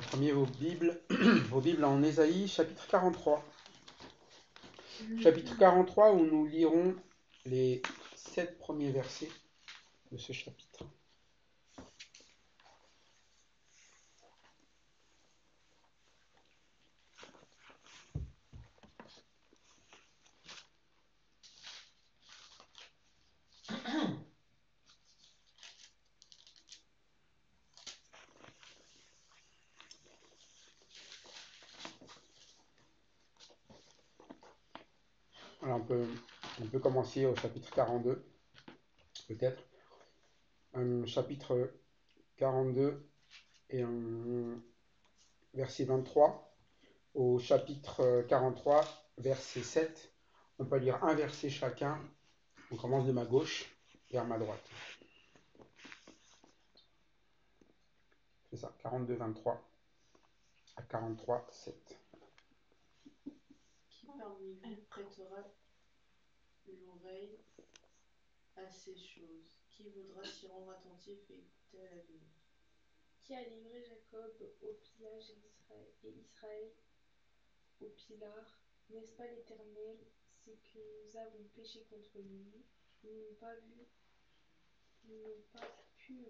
Prenez vos Bibles, vos Bibles en Ésaïe, chapitre 43. Chapitre 43 où nous lirons les 7 premiers versets de ce chapitre. Alors on peut commencer au chapitre 42, peut-être. Chapitre 42 et verset 23. Au chapitre 43, verset 7. On peut lire un verset chacun. On commence de ma gauche vers ma droite. C'est ça, 42, 23 à 43, 7. Qui parmi vous prêtera l'oreille à ces choses? Qui voudra s'y rendre attentif et écouter à l'avenir? Qui a livré Jacob au pillage et Israël au pilard? N'est-ce pas l'Éternel? C'est que nous avons péché contre lui. Ils n'ont pas pu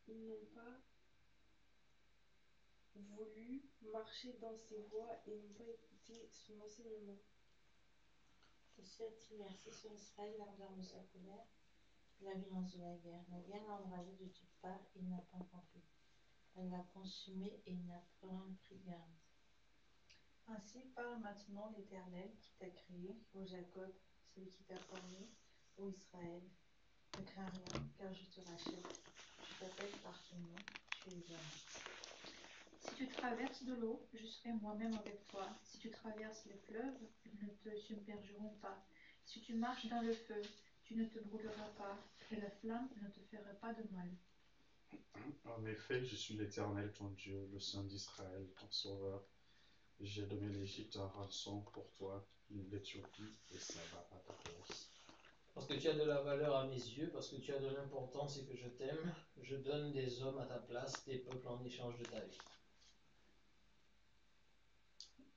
Ils n'ont pas voulu marcher dans ses voies et n'ont pas écouté son enseignement. Aussi a-t-il versé sur Israël l'ardeur de sa colère, la violence de la guerre. La guerre l'a enragé de toutes parts et il n'a point compris. Elle l'a consumé et il n'a point pris garde. Ainsi parle maintenant l'Éternel qui t'a créé, ô Jacob, celui qui t'a formé, ô Israël. Ne crains rien, car je te rachète. Je t'appelle par ton nom, tu es homme. Si tu traverses de l'eau, je serai moi-même avec toi. Si tu traverses les fleuves, ils ne te submergeront pas. Si tu marches dans le feu, tu ne te brûleras pas, et la flamme ne te fera pas de mal. En effet, je suis l'Éternel, ton Dieu, le Saint d'Israël, ton Sauveur. J'ai donné l'Égypte en rançon pour toi, l'Éthiopie et Saba à ta place. Parce que tu as de la valeur à mes yeux, parce que tu as de l'importance et que je t'aime, je donne des hommes à ta place, des peuples en échange de ta vie.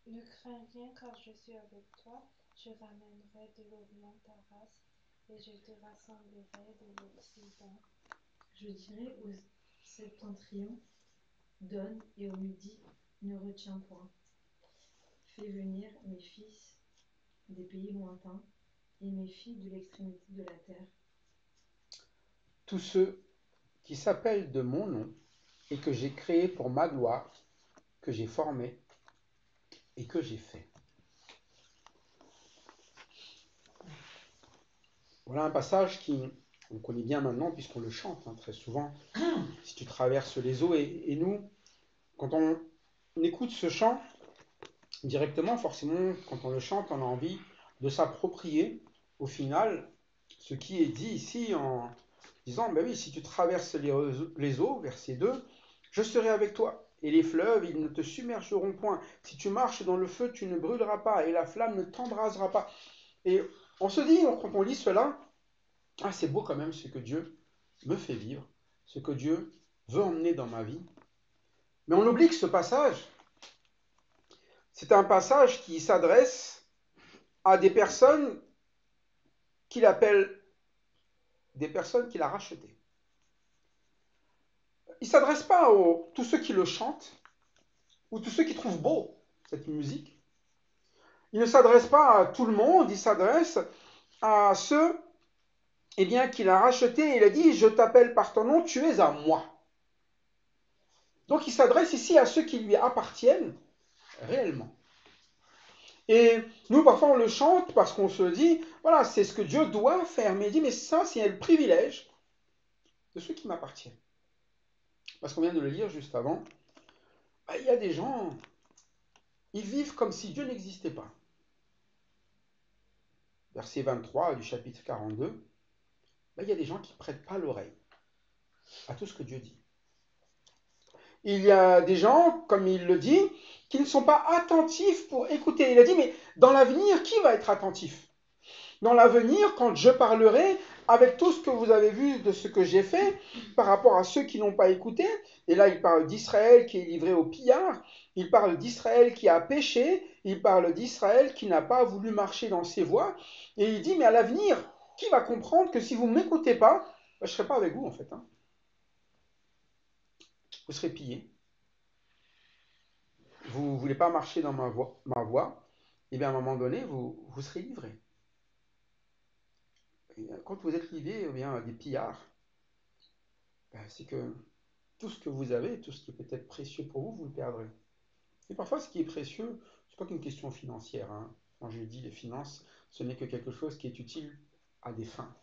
Ne crains rien car je suis avec toi, je ramènerai de l'Orient ta race et je te rassemblerai de l'Occident. Je dirai au septentrion, donne, et au midi, ne retiens point. Fais venir mes fils des pays lointains et mes filles de l'extrémité de la terre. Tous ceux qui s'appellent de mon nom et que j'ai créé pour ma gloire, que j'ai formé et que j'ai fait. Voilà un passage qu'on connaît bien maintenant puisqu'on le chante très souvent. Si tu traverses les eaux, et nous, quand on écoute ce chant, directement, forcément, quand on le chante, on a envie de s'approprier, au final, ce qui est dit ici en disant, ben oui, si tu traverses les eaux, verset 2, je serai avec toi, et les fleuves, ils ne te submergeront point. Si tu marches dans le feu, tu ne brûleras pas, et la flamme ne t'embrasera pas. Et on se dit, quand on lit cela, ah, c'est beau quand même ce que Dieu me fait vivre, ce que Dieu veut emmener dans ma vie. Mais on oublie que ce passage, c'est un passage qui s'adresse à des personnes qu'il appelle des personnes qu'il a rachetées. Il ne s'adresse pas à tous ceux qui le chantent ou tous ceux qui trouvent beau cette musique. Il ne s'adresse pas à tout le monde, il s'adresse à ceux qu'il a rachetés et il a dit « Je t'appelle par ton nom, tu es à moi ». Donc il s'adresse ici à ceux qui lui appartiennent réellement. Et nous, parfois, on le chante parce qu'on se dit, voilà, c'est ce que Dieu doit faire. Mais il dit, mais ça, c'est le privilège de ceux qui m'appartiennent. Parce qu'on vient de le lire juste avant, il y a des gens, ils vivent comme si Dieu n'existait pas. Verset 23 du chapitre 42, il y a des gens qui ne prêtent pas l'oreille à tout ce que Dieu dit. Il y a des gens, comme il le dit, qui ne sont pas attentifs pour écouter. Il a dit, mais dans l'avenir, qui va être attentif ? Dans l'avenir, quand je parlerai, avec tout ce que vous avez vu de ce que j'ai fait par rapport à ceux qui n'ont pas écouté, et là il parle d'Israël qui est livré au pillard, il parle d'Israël qui a péché, il parle d'Israël qui n'a pas voulu marcher dans ses voies, et il dit, mais à l'avenir, qui va comprendre que si vous ne m'écoutez pas, je ne serai pas avec vous en fait. Vous serez pillés. Vous ne voulez pas marcher dans ma voie, et bien à un moment donné, vous serez livrés. Et quand vous êtes livrés à des pillards, c'est que tout ce que vous avez, tout ce qui est peut-être précieux pour vous, vous le perdrez. Et parfois, ce qui est précieux, ce n'est pas qu'une question financière. Quand je dis les finances, ce n'est que quelque chose qui est utile à des fins.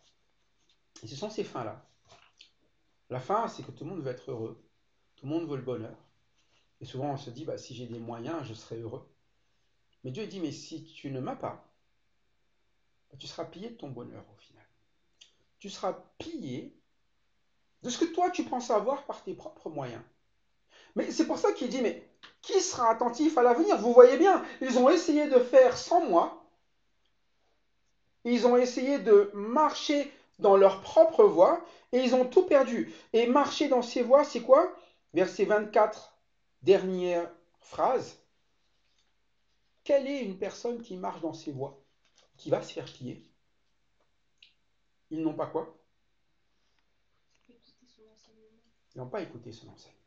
Et ce sont ces fins-là. La fin, c'est que tout le monde veut être heureux, tout le monde veut le bonheur. Et souvent, on se dit, si j'ai des moyens, je serai heureux. Mais Dieu dit, mais si tu ne m'as pas, tu seras pillé de ton bonheur au final. Tu seras pillé de ce que toi, tu penses avoir par tes propres moyens. Mais c'est pour ça qu'il dit, mais qui sera attentif à l'avenir? Vous voyez bien, ils ont essayé de faire sans moi, ils ont essayé de marcher dans leur propre voie, et ils ont tout perdu. Et marcher dans ces voies, c'est quoi? Verset 24, dernière phrase. Quelle est une personne qui marche dans ces voies, qui va se faire piller? Ils n'ont pas quoi? Ils n'ont pas écouté son enseignement.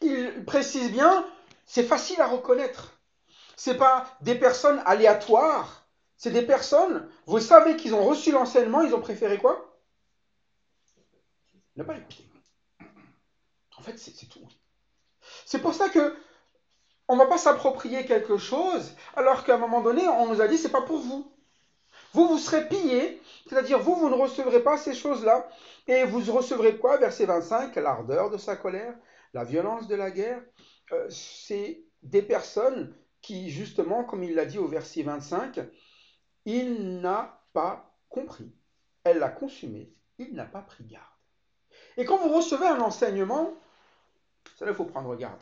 Il précise bien, c'est facile à reconnaître. Ce n'est pas des personnes aléatoires, c'est des personnes, vous savez qu'ils ont reçu l'enseignement, ils ont préféré quoi? Ne pas l'écouter. En fait, c'est tout. C'est pour ça que on ne va pas s'approprier quelque chose, alors qu'à un moment donné, on nous a dit, c'est pas pour vous. Vous serez pillés, c'est-à-dire vous ne recevrez pas ces choses-là, et vous recevrez quoi? Verset 25, l'ardeur de sa colère, la violence de la guerre. C'est des personnes qui, justement, comme il l'a dit au verset 25, il n'a pas compris. Elle l'a consumé, il n'a pas pris garde. Et quand vous recevez un enseignement, ça là, il faut prendre garde.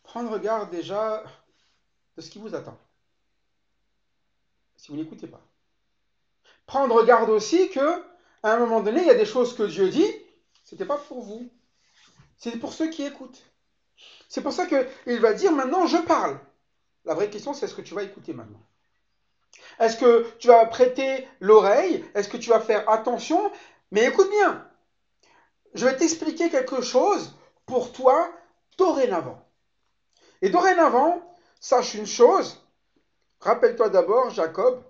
Prendre garde déjà de ce qui vous attend, si vous n'écoutez pas. Prendre garde aussi que, à un moment donné, il y a des choses que Dieu dit, ce n'était pas pour vous. C'est pour ceux qui écoutent. C'est pour ça qu'il va dire maintenant, je parle. La vraie question, c'est est-ce que tu vas écouter maintenant? Est-ce que tu vas prêter l'oreille? Est-ce que tu vas faire attention? Mais écoute bien, je vais t'expliquer quelque chose pour toi dorénavant. Et dorénavant, sache une chose, rappelle-toi d'abord, Jacob,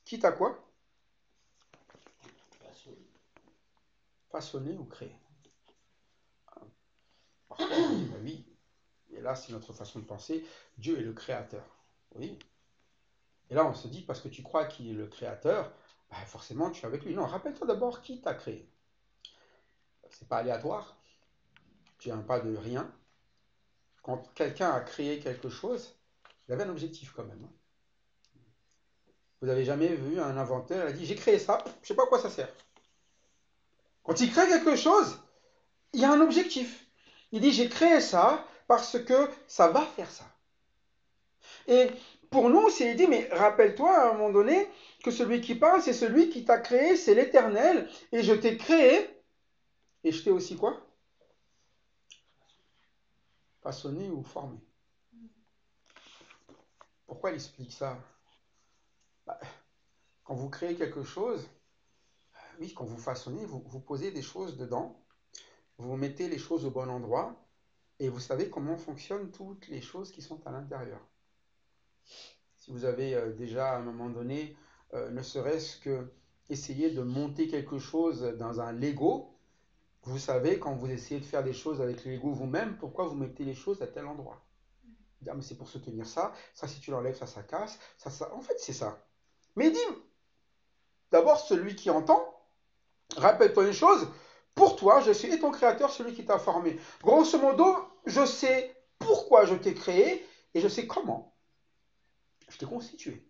qui t'a quoi? Façonné ou créé. Parfois, on dit, oui, et là, c'est notre façon de penser, Dieu est le créateur. Oui. Et là, on se dit, parce que tu crois qu'il est le créateur, forcément, tu es avec lui. Non, rappelle-toi d'abord qui t'a créé. C'est pas aléatoire. Tu viens pas de rien. Quand quelqu'un a créé quelque chose, il avait un objectif quand même. Vous n'avez jamais vu un inventeur, il a dit, j'ai créé ça, je ne sais pas à quoi ça sert. Quand il crée quelque chose, il y a un objectif. Il dit, j'ai créé ça parce que ça va faire ça. Et pour nous, il dit, mais rappelle-toi à un moment donné que celui qui parle, c'est celui qui t'a créé, c'est l'Éternel, et je t'ai créé, et je t'ai aussi quoi? Façonné ou formé. Pourquoi il explique ça? Quand vous créez quelque chose, oui, quand vous façonnez, vous posez des choses dedans, vous mettez les choses au bon endroit, et vous savez comment fonctionnent toutes les choses qui sont à l'intérieur. Si vous avez déjà à un moment donné, ne serait-ce que essayer de monter quelque chose dans un Lego, vous savez quand vous essayez de faire des choses avec le Lego vous-même, pourquoi vous mettez les choses à tel endroit. Ah, mais c'est pour soutenir ça, ça si tu l'enlèves, ça casse, ça. En fait, c'est ça. Mais il dit, d'abord, celui qui entend, rappelle-toi une chose, pour toi, je suis ton créateur, celui qui t'a formé. Grosso modo, je sais pourquoi je t'ai créé et je sais comment je t'ai constitué.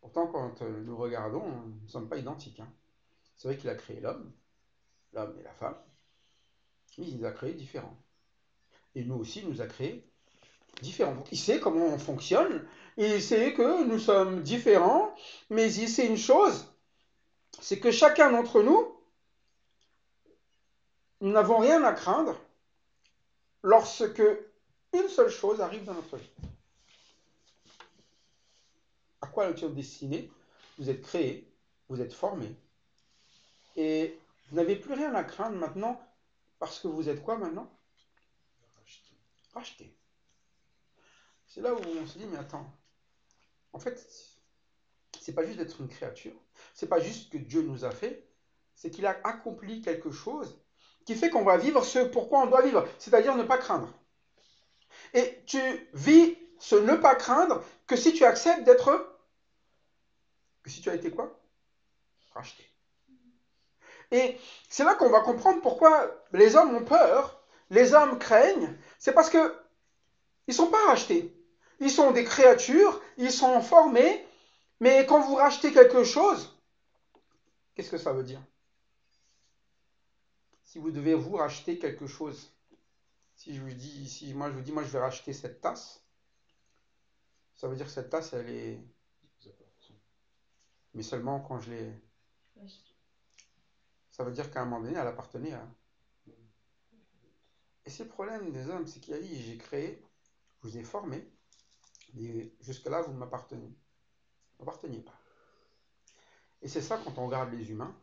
Pourtant, quand nous regardons, nous ne sommes pas identiques. C'est vrai qu'il a créé l'homme et la femme, mais il les a créés différents. Et nous aussi, il nous a créés Différent. Donc, il sait comment on fonctionne, il sait que nous sommes différents, mais il sait une chose, c'est que chacun d'entre nous, nous n'avons rien à craindre lorsque une seule chose arrive dans notre vie. À quoi est-il destiné? Vous êtes créé, vous êtes formé, et vous n'avez plus rien à craindre maintenant, parce que vous êtes quoi maintenant? Racheté. C'est là où on se dit, mais attends, en fait, c'est pas juste d'être une créature, c'est pas juste que Dieu nous a fait, c'est qu'il a accompli quelque chose qui fait qu'on va vivre ce pourquoi on doit vivre, c'est-à-dire ne pas craindre. Et tu vis ce ne pas craindre que si tu acceptes d'être, que si tu as été quoi? Racheté. Et c'est là qu'on va comprendre pourquoi les hommes ont peur, les hommes craignent, c'est parce que ils ne sont pas rachetés. Ils sont des créatures, ils sont formés, mais quand vous rachetez quelque chose, qu'est-ce que ça veut dire? Si vous devez vous racheter quelque chose, si moi je vous dis, moi je vais racheter cette tasse, ça veut dire que cette tasse, elle est... Mais seulement quand je l'ai... Ça veut dire qu'à un moment donné, elle appartenait à... Et c'est le problème des hommes, c'est qu'il a dit, j'ai créé, je vous ai formé, et jusque-là, vous ne m'apparteniez pas. Et c'est ça, quand on regarde les humains,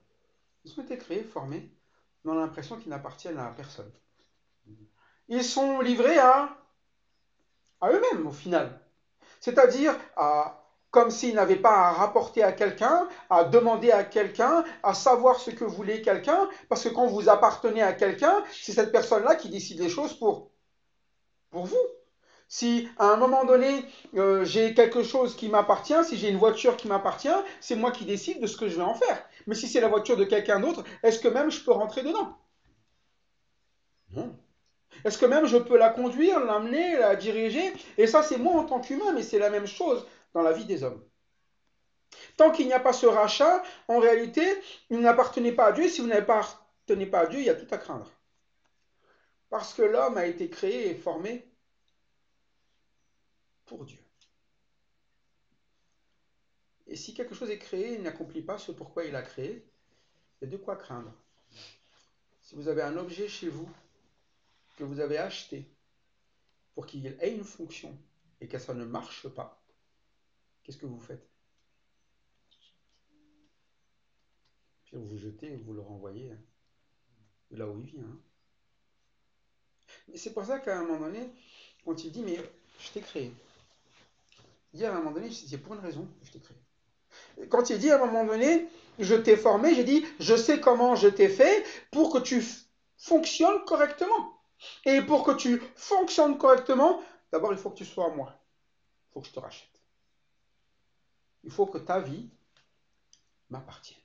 ils ont été créés, formés, mais on a l'impression qu'ils n'appartiennent à personne. Ils sont livrés à eux-mêmes, au final. C'est-à-dire comme s'ils n'avaient pas à rapporter à quelqu'un, à demander à quelqu'un, à savoir ce que voulait quelqu'un, parce que quand vous appartenez à quelqu'un, c'est cette personne-là qui décide les choses pour vous. Si à un moment donné, j'ai quelque chose qui m'appartient, si j'ai une voiture qui m'appartient, c'est moi qui décide de ce que je vais en faire. Mais si c'est la voiture de quelqu'un d'autre, est-ce que même je peux rentrer dedans? Non. Est-ce que même je peux la conduire, l'amener, la diriger? Et ça, c'est moi en tant qu'humain, mais c'est la même chose dans la vie des hommes. Tant qu'il n'y a pas ce rachat, en réalité, il n'appartenait pas à Dieu. Et si vous n'appartenez pas à Dieu, il y a tout à craindre. Parce que l'homme a été créé et formé pour Dieu. Et si quelque chose est créé, il n'accomplit pas ce pourquoi il a créé, il y a de quoi craindre. Si vous avez un objet chez vous que vous avez acheté pour qu'il ait une fonction et que ça ne marche pas, qu'est-ce que vous faites? Puis vous jetez et vous le renvoyez de là où il vient. Et c'est pour ça qu'à un moment donné, quand il dit, mais je t'ai créé. Dire à un moment donné, c'est pour une raison que je t'ai créé. Quand il dit à un moment donné, je t'ai formé, j'ai dit, je sais comment je t'ai fait pour que tu fonctionnes correctement. Et pour que tu fonctionnes correctement, d'abord il faut que tu sois à moi. Il faut que je te rachète. Il faut que ta vie m'appartienne.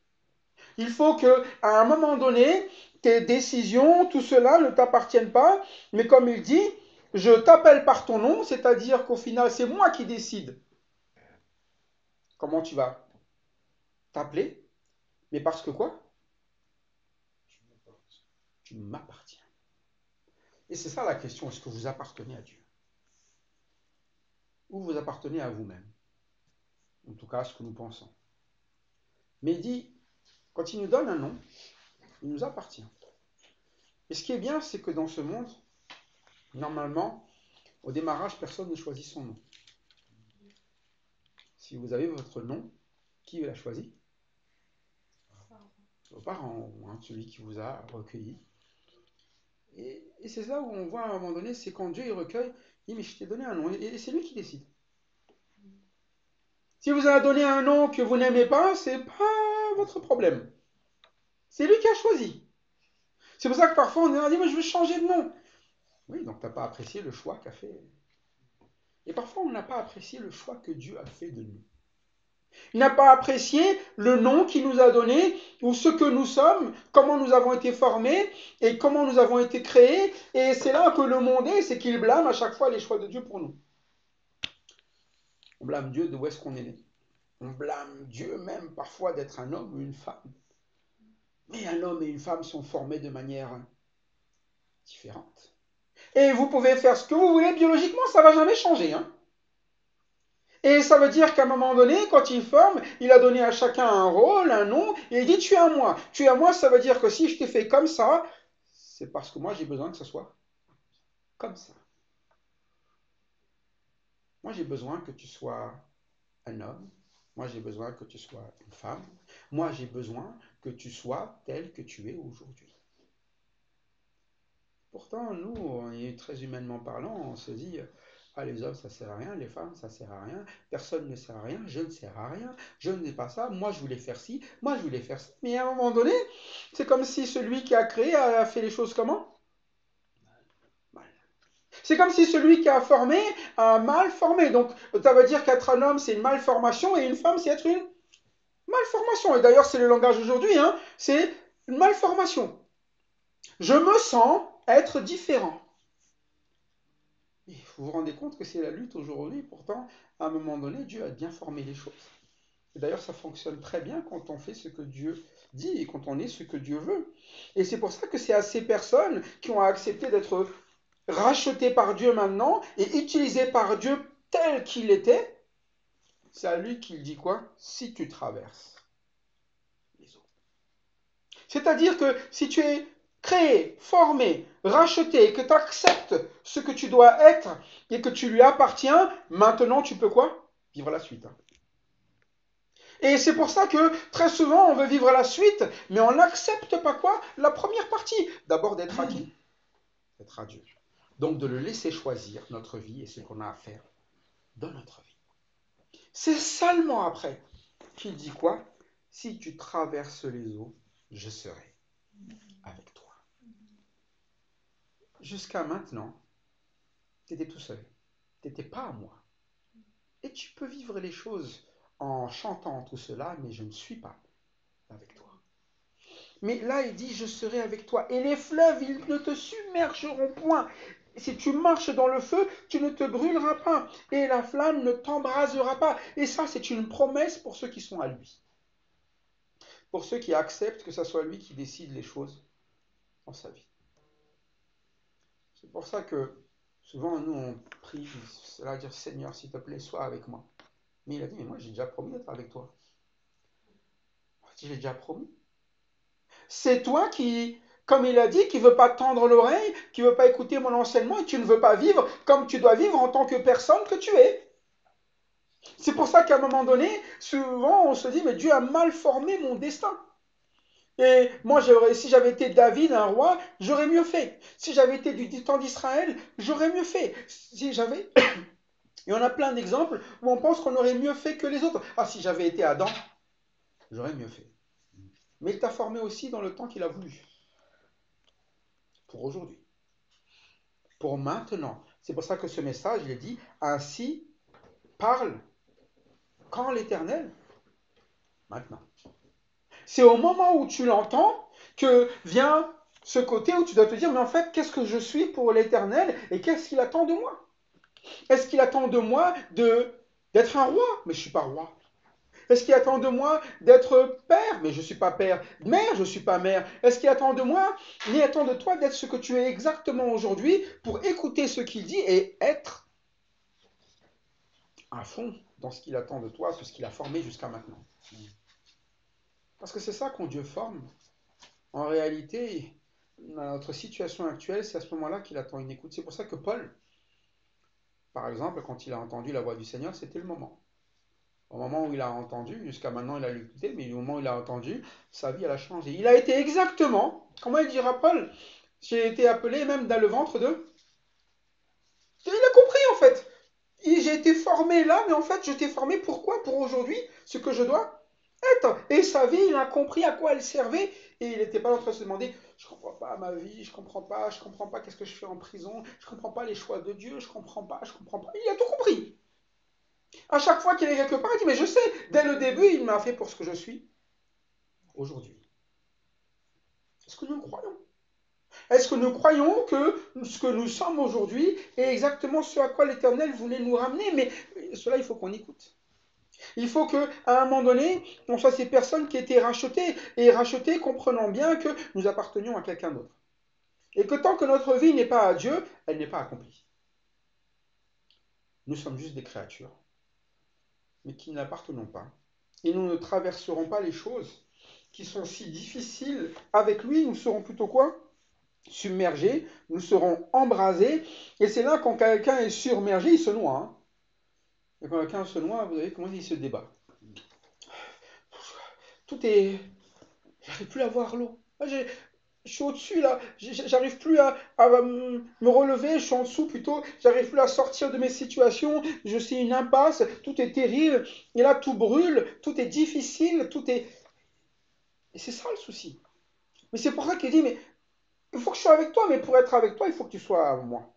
Il faut que, à un moment donné, tes décisions, tout cela ne t'appartiennent pas. Mais comme il dit, je t'appelle par ton nom, c'est-à-dire qu'au final, c'est moi qui décide comment tu vas t'appeler. Mais parce que quoi? Tu m'appartiens. Et c'est ça la question, est-ce que vous appartenez à Dieu? Ou vous appartenez à vous-même? En tout cas, à ce que nous pensons. Mais il dit, quand il nous donne un nom, il nous appartient. Et ce qui est bien, c'est que dans ce monde, normalement, au démarrage, personne ne choisit son nom. Si vous avez votre nom, qui l'a choisi? Vos parents, celui qui vous a recueilli. Et c'est là où on voit à un moment donné, c'est quand Dieu il recueille, il dit mais je t'ai donné un nom, et c'est lui qui décide. Si vous avez donné un nom que vous n'aimez pas, c'est pas votre problème. C'est lui qui a choisi. C'est pour ça que parfois on a dit, moi je veux changer de nom. Oui, donc tu n'as pas apprécié le choix qu'a fait. Et parfois on n'a pas apprécié le choix que Dieu a fait de nous. Il n'a pas apprécié le nom qu'il nous a donné, ou ce que nous sommes, comment nous avons été formés, et comment nous avons été créés. Et c'est là que le monde est, c'est qu'il blâme à chaque fois les choix de Dieu pour nous. On blâme Dieu de où est-ce qu'on est né. On blâme Dieu même parfois d'être un homme ou une femme. Mais un homme et une femme sont formés de manière différente. Et vous pouvez faire ce que vous voulez biologiquement, ça ne va jamais changer. Hein. Et ça veut dire qu'à un moment donné, quand il forme, il a donné à chacun un rôle, un nom, et il dit tu es à moi. Tu es à moi, ça veut dire que si je t'ai fait comme ça, c'est parce que moi j'ai besoin que ce soit comme ça. Moi j'ai besoin que tu sois un homme. Moi j'ai besoin que tu sois une femme. Moi j'ai besoin que tu sois tel que tu es aujourd'hui. Pourtant, nous, on est très humainement parlant, on se dit, ah, les hommes, ça sert à rien, les femmes, ça sert à rien, personne ne sert à rien, je ne sers à rien, je ne sais pas ça, moi je voulais faire ci, moi je voulais faire ça. Mais à un moment donné, c'est comme si celui qui a créé a fait les choses comment? Mal. C'est comme si celui qui a formé a mal formé. Donc, ça veut dire qu'être un homme, c'est une malformation, et une femme, c'est être une malformation. Et d'ailleurs, c'est le langage aujourd'hui, hein, c'est une malformation. Je me sens être différent. Vous vous rendez compte que c'est la lutte aujourd'hui, pourtant, à un moment donné, Dieu a bien formé les choses. Et d'ailleurs, ça fonctionne très bien quand on fait ce que Dieu dit et quand on est ce que Dieu veut. Et c'est pour ça que c'est à ces personnes qui ont accepté d'être rachetées par Dieu maintenant et utilisées par Dieu tel qu'il était, c'est à lui qu'il dit quoi? Si tu traverses les eaux. C'est-à-dire que si tu es créé, formé, racheté, et que tu acceptes ce que tu dois être et que tu lui appartiens, maintenant tu peux quoi? Vivre la suite. Et c'est pour ça que très souvent on veut vivre la suite, mais on n'accepte pas quoi? La première partie. D'abord d'être à qui? D'être à Dieu. Donc de le laisser choisir notre vie et ce qu'on a à faire dans notre vie. C'est seulement après qu'il dit quoi? Si tu traverses les eaux, je serai avec toi. Jusqu'à maintenant, tu étais tout seul. Tu n'étais pas à moi. Et tu peux vivre les choses en chantant tout cela, mais je ne suis pas avec toi. Mais là, il dit, je serai avec toi. Et les fleuves, ils ne te submergeront point. Si tu marches dans le feu, tu ne te brûleras pas. Et la flamme ne t'embrasera pas. Et ça, c'est une promesse pour ceux qui sont à lui. Pour ceux qui acceptent que ce soit lui qui décide les choses dans sa vie. C'est pour ça que souvent, nous, on prie, cela dire, Seigneur, s'il te plaît, sois avec moi. Mais il a dit, mais moi, j'ai déjà promis d'être avec toi. Je l'ai déjà promis. C'est toi qui, comme il a dit, qui ne veut pas tendre l'oreille, qui ne veut pas écouter mon enseignement, et tu ne veux pas vivre comme tu dois vivre en tant que personne que tu es. C'est pour ça qu'à un moment donné, souvent, on se dit, mais Dieu a mal formé mon destin. Et moi, si j'avais été David, un roi, j'aurais mieux fait. Si j'avais été du temps d'Israël, j'aurais mieux fait. Si j'avais... Et on a plein d'exemples où on pense qu'on aurait mieux fait que les autres. Ah, si j'avais été Adam, j'aurais mieux fait. Mais il t'a formé aussi dans le temps qu'il a voulu. Pour aujourd'hui. Pour maintenant. C'est pour ça que ce message, il est dit, ainsi parle quand l'Éternel? Maintenant. C'est au moment où tu l'entends que vient ce côté où tu dois te dire, mais en fait, qu'est-ce que je suis pour l'Éternel et qu'est-ce qu'il attend de moi? Est-ce qu'il attend de moi d'être un roi? Mais je ne suis pas roi. Est-ce qu'il attend de moi d'être père? Mais je ne suis pas père. Mère, je ne suis pas mère. Est-ce qu'il attend de moi, ni attend de toi d'être ce que tu es exactement aujourd'hui pour écouter ce qu'il dit et être à fond dans ce qu'il attend de toi, ce qu'il a formé jusqu'à maintenant? Parce que c'est ça qu'on Dieu forme. En réalité, dans notre situation actuelle, c'est à ce moment-là qu'il attend une écoute. C'est pour ça que Paul, par exemple, quand il a entendu la voix du Seigneur, c'était le moment. Au moment où il a entendu, jusqu'à maintenant il a écouté, mais au moment où il a entendu, sa vie elle a changé. Il a été exactement, comment il dira Paul? J'ai été appelé même dans le ventre de... Il a compris en fait. J'ai été formé là, mais en fait je t'ai formé pourquoi? Pour aujourd'hui, ce que je dois être. Et sa vie, il a compris à quoi elle servait, et il n'était pas en train de se demander, je ne comprends pas ma vie, je ne comprends pas qu'est-ce que je fais en prison, je ne comprends pas les choix de Dieu, je ne comprends pas. Il a tout compris. À chaque fois qu'il est quelque part, il dit, mais je sais, dès le début, il m'a fait pour ce que je suis aujourd'hui. Est-ce que nous le croyons? Est-ce que nous croyons que ce que nous sommes aujourd'hui est exactement ce à quoi l'Éternel voulait nous ramener? Mais cela, il faut qu'on écoute. Il faut qu'à un moment donné, on soit ces personnes qui étaient rachetées, et rachetées comprenant bien que nous appartenions à quelqu'un d'autre. Et que tant que notre vie n'est pas à Dieu, elle n'est pas accomplie. Nous sommes juste des créatures, mais qui n'appartenons pas. Et nous ne traverserons pas les choses qui sont si difficiles avec lui. Nous serons plutôt quoi? Submergés, nous serons embrasés. Et c'est là, quand quelqu'un est submergé, il se noie. Hein. Et quand quelqu'un se noie, vous savez comment il se débat. Tout est... J'arrive plus à voir l'eau. Je suis au-dessus là, j'arrive plus à me relever, je suis en dessous plutôt, j'arrive plus à sortir de mes situations, je suis une impasse, tout est terrible, et là tout brûle, tout est difficile, tout est... Et c'est ça le souci. Mais c'est pour ça qu'il dit, mais il faut que je sois avec toi, mais pour être avec toi, il faut que tu sois avec moi.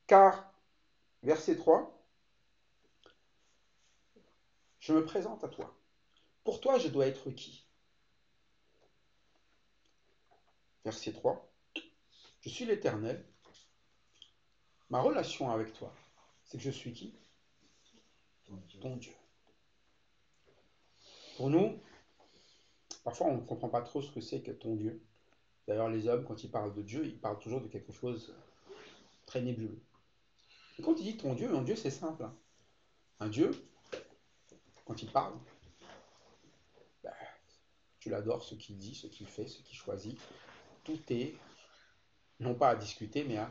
Car, verset 3, je me présente à toi. Pour toi, je dois être qui? Verset 3, je suis l'Éternel. Ma relation avec toi, c'est que je suis qui? Ton Dieu. Pour nous, parfois on ne comprend pas trop ce que c'est que ton Dieu. D'ailleurs, les hommes, quand ils parlent de Dieu, ils parlent toujours de quelque chose de très nébuleux. Et quand il dit ton Dieu, c'est simple. Hein. Un Dieu, quand il parle, ben, tu l'adores, ce qu'il dit, ce qu'il fait, ce qu'il choisit. Tout est, non pas à discuter, mais à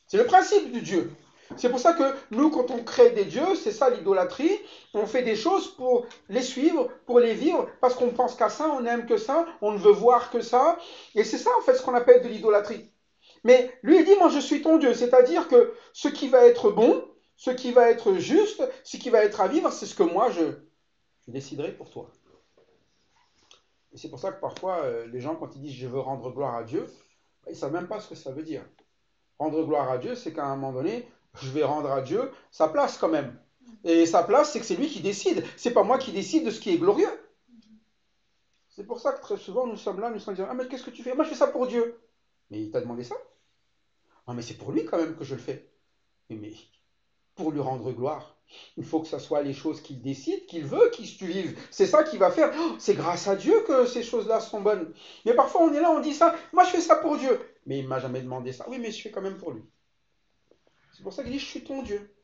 c'est le principe du Dieu. C'est pour ça que nous, quand on crée des dieux, c'est ça l'idolâtrie, on fait des choses pour les suivre, pour les vivre, parce qu'on pense qu'à ça, on n'aime que ça, on ne veut voir que ça. Et c'est ça, en fait, ce qu'on appelle de l'idolâtrie. Mais lui, il dit, moi, je suis ton Dieu. C'est-à-dire que ce qui va être bon, ce qui va être juste, ce qui va être à vivre, c'est ce que moi, je déciderai pour toi. Et c'est pour ça que parfois, les gens, quand ils disent, je veux rendre gloire à Dieu, ils ne savent même pas ce que ça veut dire. Rendre gloire à Dieu, c'est qu'à un moment donné, je vais rendre à Dieu sa place quand même. Et sa place, c'est que c'est lui qui décide. C'est pas moi qui décide de ce qui est glorieux. C'est pour ça que très souvent, nous sommes là, nous sommes disant, ah mais qu'est-ce que tu fais? Moi, je fais ça pour Dieu. Mais il t'a demandé ça? Ah mais c'est pour lui quand même que je le fais. Mais pour lui rendre gloire, il faut que ce soit les choses qu'il décide, qu'il veut qu'il tu vives. C'est ça qu'il va faire. Oh, c'est grâce à Dieu que ces choses-là sont bonnes. Mais parfois, on est là, on dit ça, moi, je fais ça pour Dieu. Mais il ne m'a jamais demandé ça. Oui, mais je fais quand même pour lui. C'est pour ça qu'il dit, je suis ton Dieu.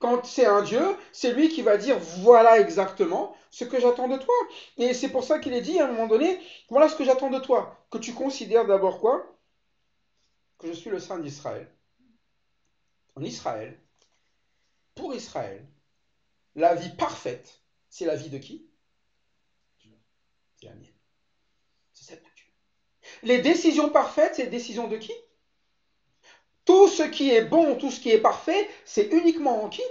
Quand c'est un Dieu, c'est lui qui va dire, voilà exactement ce que j'attends de toi. Et c'est pour ça qu'il est dit à un moment donné, voilà ce que j'attends de toi. Que tu considères d'abord quoi? Que je suis le Saint d'Israël. En Israël, pour Israël, la vie parfaite, c'est la vie de qui? C'est la mienne. C'est celle de Dieu. Les décisions parfaites, c'est les décisions de qui? Tout ce qui est bon, tout ce qui est parfait, c'est uniquement en qui?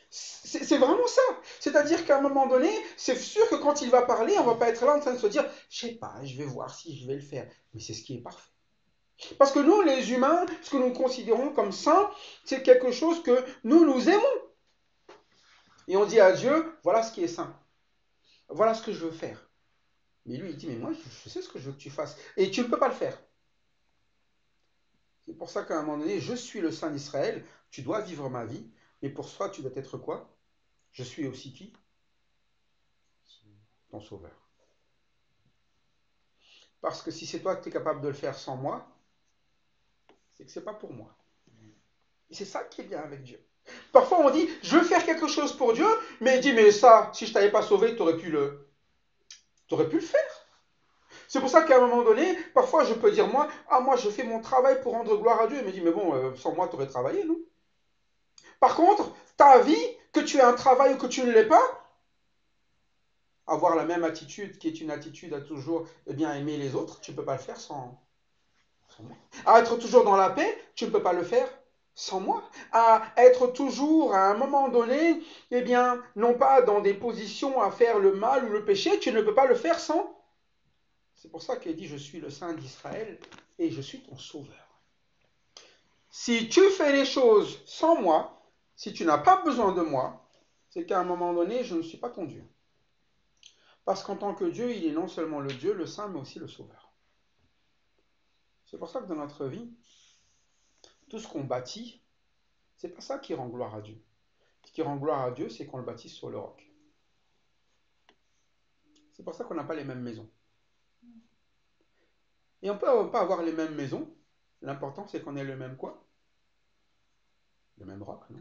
C'est vraiment ça. C'est-à-dire qu'à un moment donné, c'est sûr que quand il va parler, on ne va pas être là en train de se dire, je ne sais pas, je vais voir si je vais le faire. Mais c'est ce qui est parfait. Parce que nous, les humains, ce que nous considérons comme saint, c'est quelque chose que nous aimons. Et on dit à Dieu, voilà ce qui est saint. Voilà ce que je veux faire. Mais lui, il dit, mais moi, je sais ce que je veux que tu fasses. Et tu ne peux pas le faire. C'est pour ça qu'à un moment donné, je suis le Saint d'Israël, tu dois vivre ma vie, mais pour ça, tu dois être quoi? Je suis aussi qui? Ton sauveur. Parce que si c'est toi qui es capable de le faire sans moi, c'est que c'est pas pour moi. Et c'est ça qui est bien avec Dieu. Parfois on dit, je veux faire quelque chose pour Dieu, mais il dit, mais ça, si je t'avais pas sauvé, tu aurais pu le faire. C'est pour ça qu'à un moment donné, parfois je peux dire, moi je fais mon travail pour rendre gloire à Dieu. Il me dit, mais bon, sans moi, tu aurais travaillé, non? Par contre, ta vie, que tu aies un travail ou que tu ne l'aies pas, avoir la même attitude qui est une attitude à toujours aimer les autres, tu ne peux pas le faire sans moi. À être toujours dans la paix, tu ne peux pas le faire sans moi. À être toujours à un moment donné, non pas dans des positions à faire le mal ou le péché, tu ne peux pas le faire sans. C'est pour ça qu'il dit, je suis le Saint d'Israël et je suis ton sauveur. Si tu fais les choses sans moi, si tu n'as pas besoin de moi, c'est qu'à un moment donné, je ne suis pas ton Dieu. Parce qu'en tant que Dieu, il est non seulement le Dieu, le Saint, mais aussi le Sauveur. C'est pour ça que dans notre vie, tout ce qu'on bâtit, c'est pas ça qui rend gloire à Dieu. Ce qui rend gloire à Dieu, c'est qu'on le bâtisse sur le roc. C'est pour ça qu'on n'a pas les mêmes maisons. Et on peut pas avoir les mêmes maisons. L'important, c'est qu'on ait le même quoi? Le même roc, non?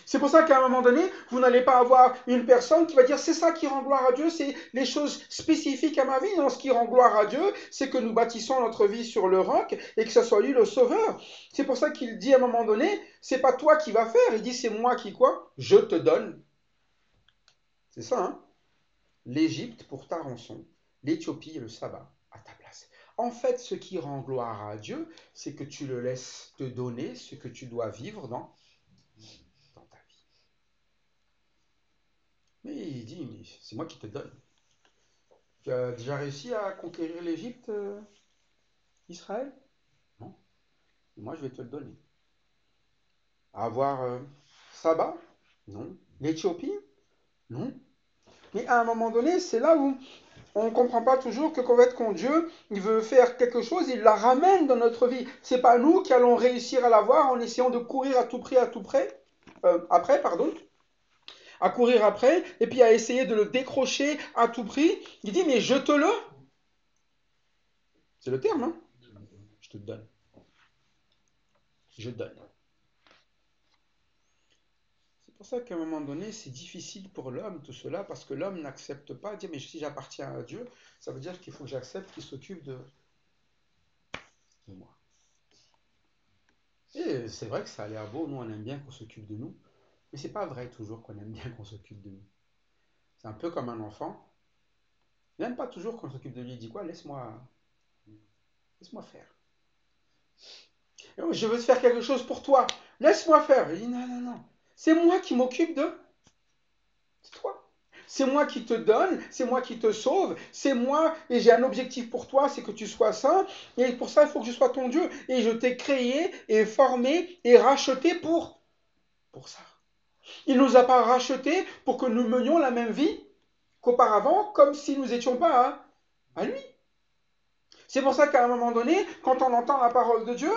C'est pour ça qu'à un moment donné, vous n'allez pas avoir une personne qui va dire c'est ça qui rend gloire à Dieu, c'est les choses spécifiques à ma vie. Non, ce qui rend gloire à Dieu, c'est que nous bâtissons notre vie sur le roc et que ce soit lui le sauveur. C'est pour ça qu'il dit à un moment donné, c'est pas toi qui vas faire, il dit c'est moi qui quoi? Je te donne. C'est ça, hein? L'Égypte pour ta rançon, l'Éthiopie et le sabbat à ta place. En fait, ce qui rend gloire à Dieu, c'est que tu le laisses te donner ce que tu dois vivre dans ta vie. Mais il dit, mais c'est moi qui te donne. Tu as déjà réussi à conquérir l'Égypte, Israël? Non. Moi, je vais te le donner. Avoir Saba? Non. L'Éthiopie? Non. Mais à un moment donné, c'est là où on ne comprend pas toujours que quand Dieu il veut faire quelque chose, il la ramène dans notre vie. C'est pas nous qui allons réussir à l'avoir en essayant de courir à tout prix, après, à courir après, et puis à essayer de le décrocher à tout prix. Il dit, mais je te le... C'est le terme, hein? Je te donne. Je donne. C'est pour ça qu'à un moment donné, c'est difficile pour l'homme, tout cela, parce que l'homme n'accepte pas, dire, mais si j'appartiens à Dieu, ça veut dire qu'il faut que j'accepte qu'il s'occupe de moi. Et c'est vrai que ça a l'air beau, nous on aime bien qu'on s'occupe de nous, mais c'est pas vrai toujours qu'on aime bien qu'on s'occupe de nous. C'est un peu comme un enfant, il n'aime pas toujours qu'on s'occupe de lui, il dit quoi? Laisse-moi faire. Je veux faire quelque chose pour toi, laisse-moi faire. Il dit non, non, non, c'est moi qui m'occupe de toi. C'est moi qui te donne, c'est moi qui te sauve, c'est moi, et j'ai un objectif pour toi, c'est que tu sois saint, et pour ça, il faut que je sois ton Dieu. Et je t'ai créé, et formé, et racheté pour ça. Il ne nous a pas rachetés pour que nous menions la même vie qu'auparavant, comme si nous n'étions pas à lui. C'est pour ça qu'à un moment donné, quand on entend la parole de Dieu,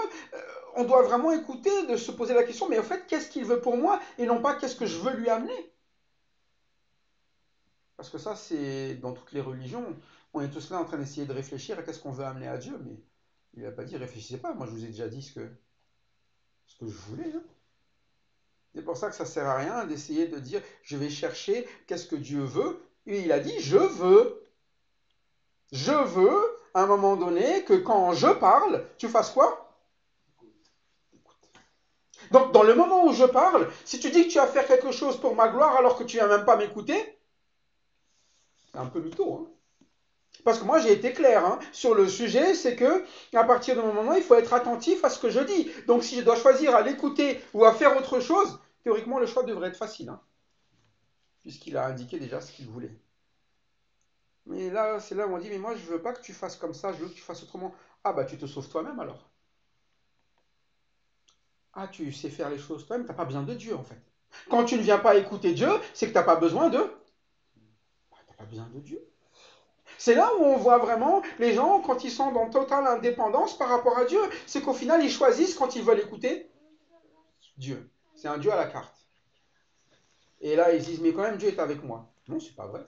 on doit vraiment écouter, de se poser la question, mais en fait, qu'est-ce qu'il veut pour moi, et non pas qu'est-ce que je veux lui amener. Parce que ça, c'est dans toutes les religions, on est tous là en train d'essayer de réfléchir à qu'est-ce qu'on veut amener à Dieu, mais il n'a pas dit réfléchissez pas, moi je vous ai déjà dit ce que je voulais. Hein. C'est pour ça que ça ne sert à rien d'essayer de dire je vais chercher qu'est-ce que Dieu veut. Et il a dit je veux. Je veux, à un moment donné, que quand je parle, tu fasses quoi? Donc dans le moment où je parle, si tu dis que tu vas faire quelque chose pour ma gloire alors que tu ne viens même pas m'écouter, c'est un peu mytho, hein. Parce que moi j'ai été clair sur le sujet, c'est que à partir de moment, il faut être attentif à ce que je dis. Donc si je dois choisir à l'écouter ou à faire autre chose, théoriquement le choix devrait être facile, puisqu'il a indiqué déjà ce qu'il voulait. Mais là, c'est là où on dit, mais moi je veux pas que tu fasses comme ça, je veux que tu fasses autrement. Ah bah tu te sauves toi-même alors. Ah tu sais faire les choses toi-même, tu n'as pas besoin de Dieu en fait. Quand tu ne viens pas écouter Dieu, c'est que tu n'as pas besoin de... Tu n'as pas besoin de Dieu. C'est là où on voit vraiment les gens quand ils sont dans totale indépendance par rapport à Dieu. C'est qu'au final, ils choisissent quand ils veulent écouter Dieu. C'est un Dieu à la carte. Et là, ils disent, mais quand même, Dieu est avec moi. Non, c'est pas vrai.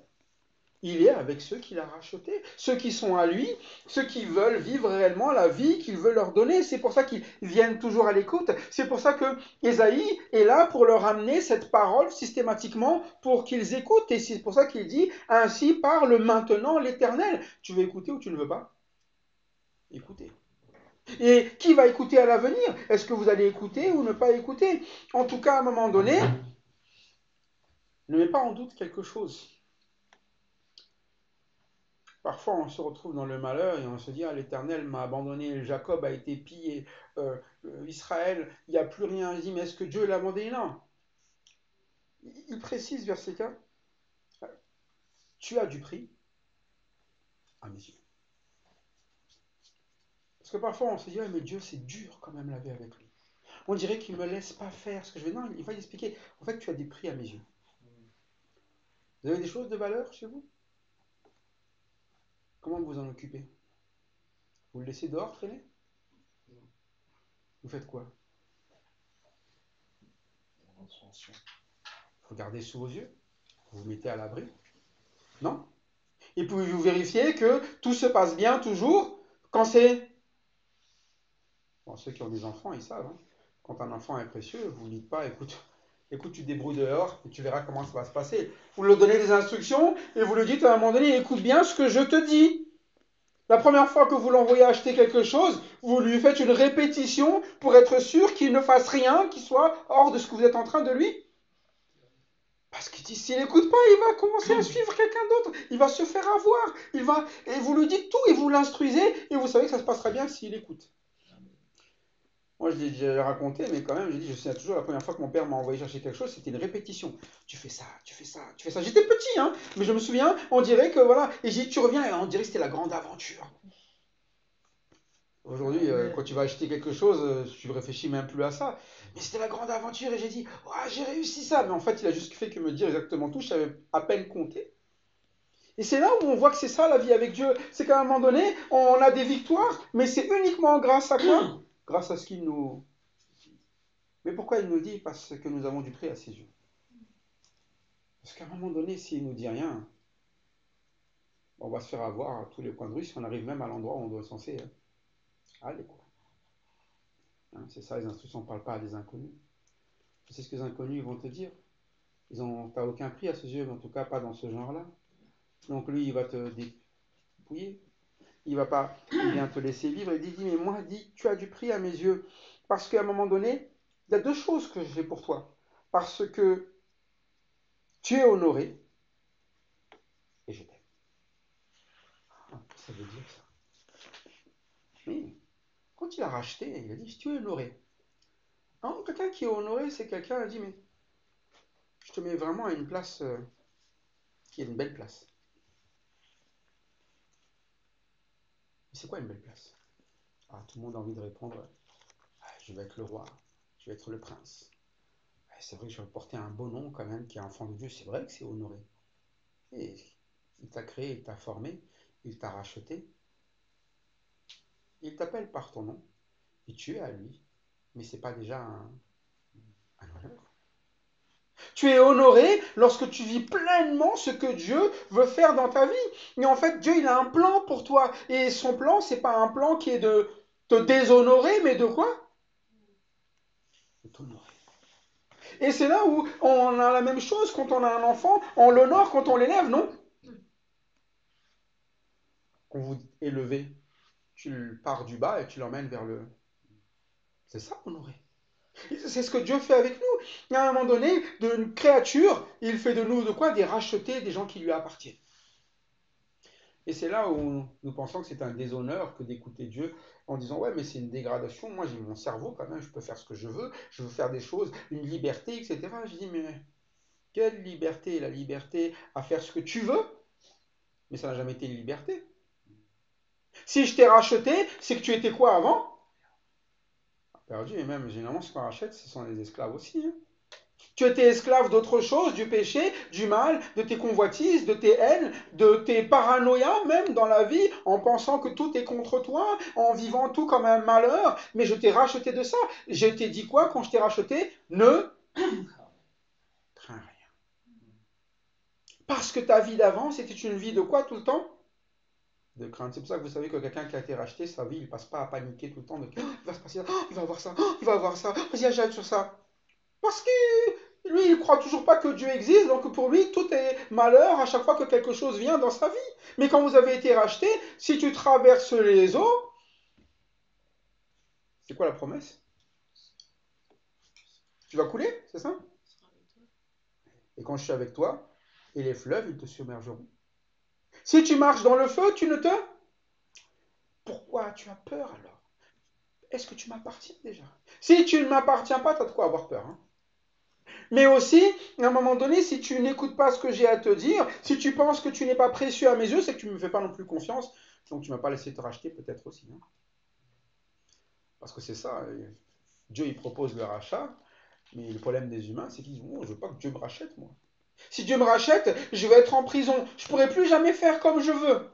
Il est avec ceux qu'il a rachetés, ceux qui sont à lui, ceux qui veulent vivre réellement la vie qu'il veut leur donner. C'est pour ça qu'ils viennent toujours à l'écoute. C'est pour ça que Ésaïe est là pour leur amener cette parole systématiquement pour qu'ils écoutent. Et c'est pour ça qu'il dit, ainsi parle maintenant l'Éternel. Tu veux écouter ou tu ne veux pas? Écoutez. Et qui va écouter à l'avenir? Est-ce que vous allez écouter ou ne pas écouter? En tout cas, à un moment donné, ne mets pas en doute quelque chose. Parfois, on se retrouve dans le malheur et on se dit, ah, l'Éternel m'a abandonné, Jacob a été pillé, Israël, il n'y a plus rien. Il dit, mais est-ce que Dieu l'a abandonné? Non. Il précise, verset 4, tu as du prix à mes yeux. Parce que parfois, on se dit, ah, mais Dieu, c'est dur quand même la vie avec lui. On dirait qu'il ne me laisse pas faire ce que je veux. Non, il va expliquer. En fait, tu as des prix à mes yeux. Vous avez des choses de valeur chez vous? Comment vous en occupez? Vous le laissez dehors traîner? Vous faites quoi? Vous regardez sous vos yeux? Vous vous mettez à l'abri? Non? Et puis vous vérifiez que tout se passe bien toujours quand c'est... Bon, ceux qui ont des enfants, ils savent. Hein. Quand un enfant est précieux, vous ne dites pas, écoute, tu te débrouilles dehors et tu verras comment ça va se passer. Vous lui donnez des instructions et vous lui dites à un moment donné, écoute bien ce que je te dis. La première fois que vous l'envoyez acheter quelque chose, vous lui faites une répétition pour être sûr qu'il ne fasse rien qui soit hors de ce que vous êtes en train de lui. Parce qu'il dit, s'il n'écoute pas, il va commencer à suivre quelqu'un d'autre. Il va se faire avoir. Et vous lui dites tout et vous l'instruisez et vous savez que ça se passera bien s'il écoute. Moi, je l'ai déjà raconté, mais quand même, j'ai dit, je sais toujours, la première fois que mon père m'a envoyé chercher quelque chose, c'était une répétition. Tu fais ça, tu fais ça, tu fais ça. J'étais petit, hein, mais je me souviens, on dirait que, voilà, et j'ai dit, tu reviens, et on dirait que c'était la grande aventure. Aujourd'hui, quand tu vas acheter quelque chose, tu ne réfléchis même plus à ça. Mais c'était la grande aventure, et j'ai dit, oh, j'ai réussi ça. Mais en fait, il a juste fait que me dire exactement tout, je savais à peine compter. Et c'est là où on voit que c'est ça la vie avec Dieu. C'est qu'à un moment donné, on a des victoires, mais c'est uniquement grâce à quoi? Grâce à ce qu'il nous... Mais pourquoi il nous dit? Parce que nous avons du prix à ses yeux. Parce qu'à un moment donné, s'il ne nous dit rien, on va se faire avoir à tous les coins de rue si on arrive même à l'endroit où on doit être censé aller. Quoi. Hein, c'est ça, les instructions ne parlent pas à des inconnus. Tu sais ce que les inconnus vont te dire? Ils n'ont aucun prix à ses yeux, mais en tout cas pas dans ce genre-là. Donc lui, il va te dépouiller. Il ne va pas bien te laisser vivre. Il dit, mais moi, tu as du prix à mes yeux. Parce qu'à un moment donné, il y a deux choses que j'ai pour toi. Parce que tu es honoré et je t'aime. Ah, ça veut dire ça. Mais quand il a racheté, il a dit, tu es honoré. Alors, quelqu'un qui est honoré, c'est quelqu'un qui a dit, mais je te mets vraiment à une place qui est une belle place. Mais c'est quoi une belle place? Ah, tout le monde a envie de répondre, je vais être le roi, je vais être le prince. C'est vrai que je vais porter un beau nom quand même, qui est enfant de Dieu, c'est vrai que c'est honoré. Et il t'a créé, il t'a formé, il t'a racheté. Il t'appelle par ton nom, et tu es à lui. Mais c'est pas déjà un honneur? Tu es honoré lorsque tu vis pleinement ce que Dieu veut faire dans ta vie. Mais en fait, Dieu, il a un plan pour toi. Et son plan, c'est pas un plan qui est de te déshonorer, mais de quoi? De t'honorer. Et c'est là où on a la même chose quand on a un enfant, on l'honore quand on l'élève, non? Quand vous élevez, tu pars du bas et tu l'emmènes vers le... C'est ça, honorer. C'est ce que Dieu fait avec nous. Il y a un moment donné, d'une créature, il fait de nous de quoi? Des rachetés, des gens qui lui appartiennent. Et c'est là où nous pensons que c'est un déshonneur que d'écouter Dieu en disant ouais mais c'est une dégradation, moi j'ai mon cerveau quand même, je peux faire ce que je veux faire des choses, une liberté, etc. Je dis mais quelle liberté? La liberté à faire ce que tu veux, mais ça n'a jamais été une liberté. Si je t'ai racheté, c'est que tu étais quoi avant? Perdu, et même généralement ce qu'on rachète, ce sont des esclaves aussi. Hein. Tu étais esclave d'autre chose, du péché, du mal, de tes convoitises, de tes haines, de tes paranoïas même dans la vie, en pensant que tout est contre toi, en vivant tout comme un malheur. Mais je t'ai racheté de ça. Je t'ai dit quoi quand je t'ai racheté? Ne crains rien. Parce que ta vie d'avant, c'était une vie de quoi tout le temps? De crainte. C'est pour ça que vous savez que quelqu'un qui a été racheté, sa vie, il ne passe pas à paniquer tout le temps. De, oh, il va se passer ça, oh, il va avoir ça, oh, il va avoir ça, vas-y, j'aille sur ça. Parce que lui, il ne croit toujours pas que Dieu existe, donc pour lui, tout est malheur à chaque fois que quelque chose vient dans sa vie. Mais quand vous avez été racheté, si tu traverses les eaux, c'est quoi la promesse? Tu vas couler, c'est ça? Et quand je suis avec toi, et les fleuves, ils te submergeront. Si tu marches dans le feu, tu ne te... Pourquoi tu as peur alors? Est-ce que tu m'appartiens déjà? Si tu ne m'appartiens pas, tu as de quoi avoir peur. Hein? Mais aussi, à un moment donné, si tu n'écoutes pas ce que j'ai à te dire, si tu penses que tu n'es pas précieux à mes yeux, c'est que tu ne me fais pas non plus confiance, donc tu ne m'as pas laissé te racheter peut-être aussi. Hein. Parce que c'est ça, Dieu il propose le rachat, mais le problème des humains, c'est qu'ils disent, oh, je ne veux pas que Dieu me rachète, moi. Si Dieu me rachète, je vais être en prison, je ne pourrai plus jamais faire comme je veux.